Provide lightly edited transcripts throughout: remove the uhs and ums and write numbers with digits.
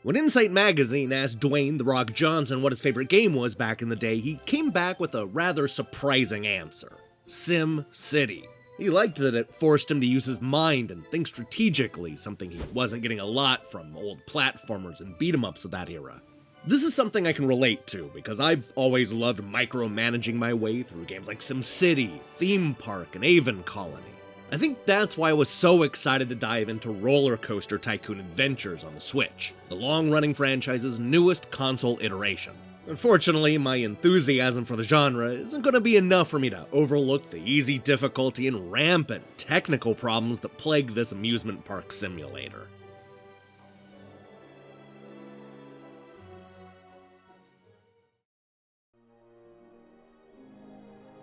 When Insight Magazine asked Dwayne "The Rock" Johnson what his favorite game was back in the day, he came back with a rather surprising answer: Sim City. He liked that it forced him to use his mind and think strategically, something he wasn't getting a lot from old platformers and beat-em-ups of that era. This is something I can relate to, because I've always loved micromanaging my way through games like SimCity, Theme Park, and Avon Colony. I think that's why I was so excited to dive into RollerCoaster Tycoon Adventures on the Switch, the long-running franchise's newest console iteration. Unfortunately, my enthusiasm for the genre isn't going to be enough for me to overlook the easy difficulty and rampant technical problems that plague this amusement park simulator.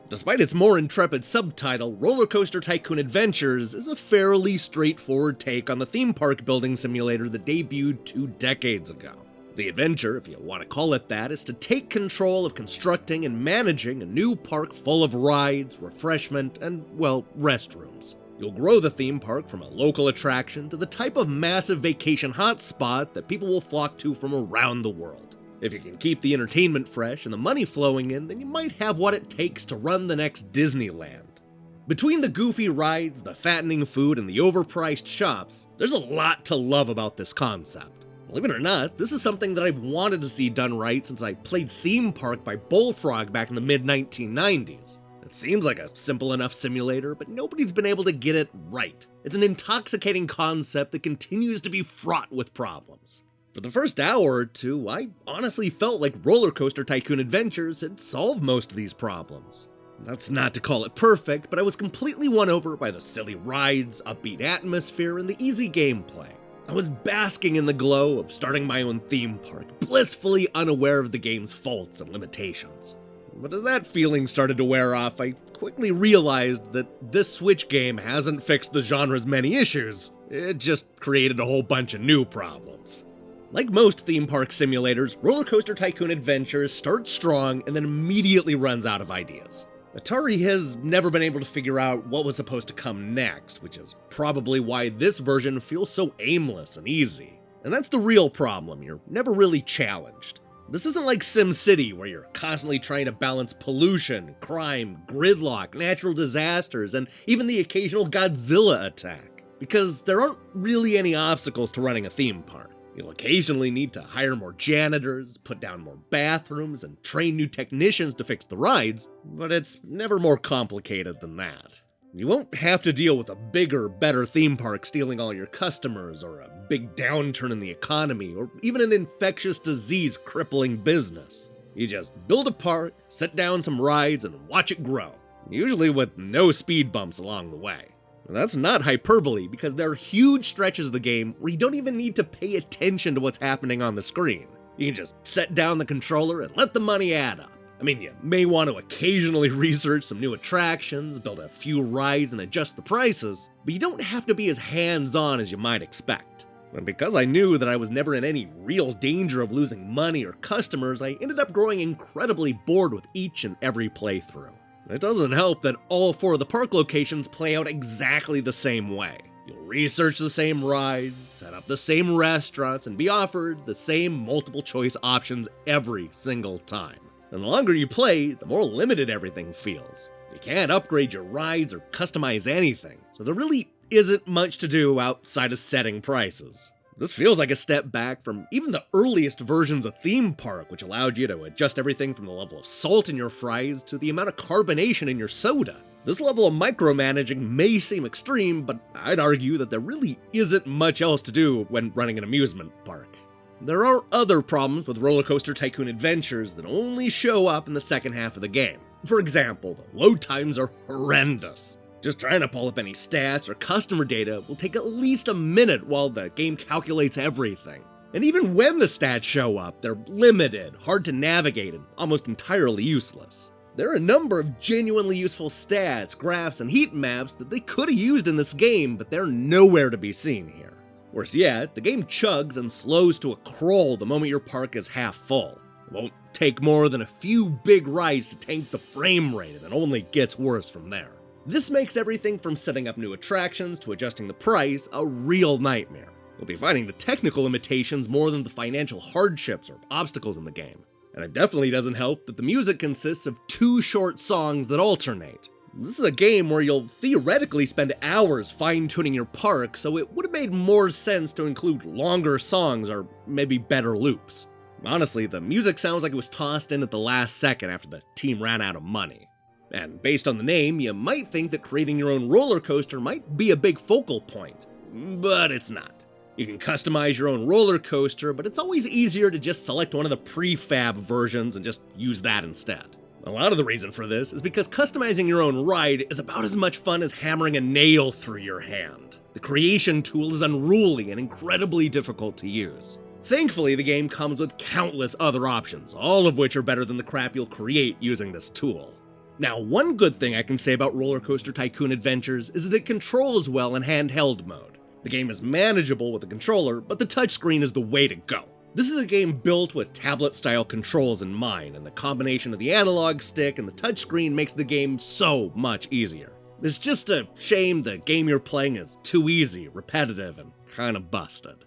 Despite its more intrepid subtitle, RollerCoaster Tycoon Adventures is a fairly straightforward take on the theme park building simulator that debuted 2 decades ago. The adventure, if you want to call it that, is to take control of constructing and managing a new park full of rides, refreshment, and, well, restrooms. You'll grow the theme park from a local attraction to the type of massive vacation hotspot that people will flock to from around the world. If you can keep the entertainment fresh and the money flowing in, then you might have what it takes to run the next Disneyland. Between the goofy rides, the fattening food, and the overpriced shops, there's a lot to love about this concept. Believe it or not, this is something that I've wanted to see done right since I played Theme Park by Bullfrog back in the mid-1990s. It seems like a simple enough simulator, but nobody's been able to get it right. It's an intoxicating concept that continues to be fraught with problems. For the first hour or two, I honestly felt like RollerCoaster Tycoon Adventures had solved most of these problems. That's not to call it perfect, but I was completely won over by the silly rides, upbeat atmosphere, and the easy gameplay. I was basking in the glow of starting my own theme park, blissfully unaware of the game's faults and limitations. But as that feeling started to wear off, I quickly realized that this Switch game hasn't fixed the genre's many issues. It just created a whole bunch of new problems. Like most theme park simulators, RollerCoaster Tycoon Adventures starts strong and then immediately runs out of ideas. Atari has never been able to figure out what was supposed to come next, which is probably why this version feels so aimless and easy. And that's the real problem, you're never really challenged. This isn't like SimCity, where you're constantly trying to balance pollution, crime, gridlock, natural disasters, and even the occasional Godzilla attack, because there aren't really any obstacles to running a theme park. You'll occasionally need to hire more janitors, put down more bathrooms, and train new technicians to fix the rides, but it's never more complicated than that. You won't have to deal with a bigger, better theme park stealing all your customers, or a big downturn in the economy, or even an infectious disease crippling business. You just build a park, set down some rides, and watch it grow, usually with no speed bumps along the way. That's not hyperbole, because there are huge stretches of the game where you don't even need to pay attention to what's happening on the screen. You can just set down the controller and let the money add up. I mean, you may want to occasionally research some new attractions, build a few rides, and adjust the prices, but you don't have to be as hands-on as you might expect. And because I knew that I was never in any real danger of losing money or customers, I ended up growing incredibly bored with each and every playthrough. It doesn't help that all 4 of the park locations play out exactly the same way. You'll research the same rides, set up the same restaurants, and be offered the same multiple choice options every single time. And the longer you play, the more limited everything feels. You can't upgrade your rides or customize anything, so there really isn't much to do outside of setting prices. This feels like a step back from even the earliest versions of Theme Park, which allowed you to adjust everything from the level of salt in your fries to the amount of carbonation in your soda. This level of micromanaging may seem extreme, but I'd argue that there really isn't much else to do when running an amusement park. There are other problems with RollerCoaster Tycoon Adventures that only show up in the second half of the game. For example, the load times are horrendous. Just trying to pull up any stats or customer data will take at least a minute while the game calculates everything. And even when the stats show up, they're limited, hard to navigate, and almost entirely useless. There are a number of genuinely useful stats, graphs, and heat maps that they could have used in this game, but they're nowhere to be seen here. Worse yet, the game chugs and slows to a crawl the moment your park is half full. It won't take more than a few big rides to tank the frame rate, and it only gets worse from there. This makes everything from setting up new attractions to adjusting the price a real nightmare. You'll be finding the technical limitations more than the financial hardships or obstacles in the game. And it definitely doesn't help that the music consists of 2 short songs that alternate. This is a game where you'll theoretically spend hours fine-tuning your park, so it would have made more sense to include longer songs or maybe better loops. Honestly, the music sounds like it was tossed in at the last second after the team ran out of money. And based on the name, you might think that creating your own roller coaster might be a big focal point, but it's not. You can customize your own roller coaster, but it's always easier to just select one of the prefab versions and just use that instead. A lot of the reason for this is because customizing your own ride is about as much fun as hammering a nail through your hand. The creation tool is unruly and incredibly difficult to use. Thankfully, the game comes with countless other options, all of which are better than the crap you'll create using this tool. Now, one good thing I can say about RollerCoaster Tycoon Adventures is that it controls well in handheld mode. The game is manageable with a controller, but the touchscreen is the way to go. This is a game built with tablet-style controls in mind, and the combination of the analog stick and the touchscreen makes the game so much easier. It's just a shame the game you're playing is too easy, repetitive, and kinda busted.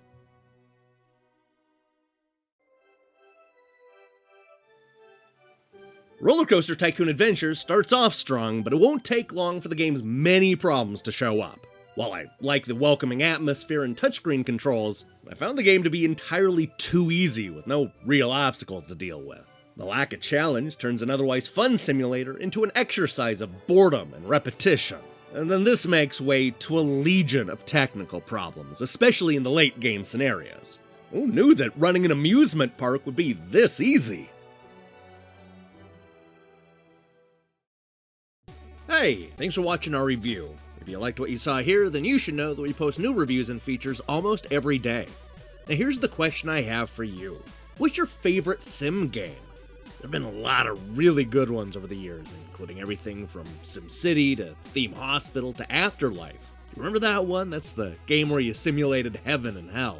RollerCoaster Tycoon Adventures starts off strong, but it won't take long for the game's many problems to show up. While I like the welcoming atmosphere and touchscreen controls, I found the game to be entirely too easy with no real obstacles to deal with. The lack of challenge turns an otherwise fun simulator into an exercise of boredom and repetition. And then this makes way to a legion of technical problems, especially in the late game scenarios. Who knew that running an amusement park would be this easy? Hey, thanks for watching our review. If you liked what you saw here, then you should know that we post new reviews and features almost every day. Now here's the question I have for you. What's your favorite sim game? There have been a lot of really good ones over the years, including everything from SimCity to Theme Hospital to Afterlife. You remember that one? That's the game where you simulated heaven and hell.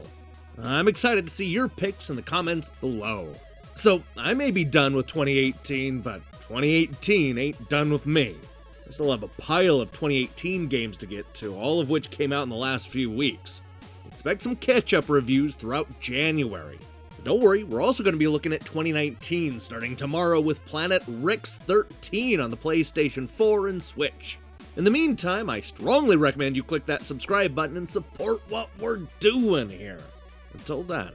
I'm excited to see your picks in the comments below. So, I may be done with 2018, but 2018 ain't done with me. I still have a pile of 2018 games to get to, all of which came out in the last few weeks. Expect some catch-up reviews throughout January. But don't worry, we're also going to be looking at 2019 starting tomorrow with Planet Rick's 13 on the PlayStation 4 and Switch. In the meantime, I strongly recommend you click that subscribe button and support what we're doing here. Until then.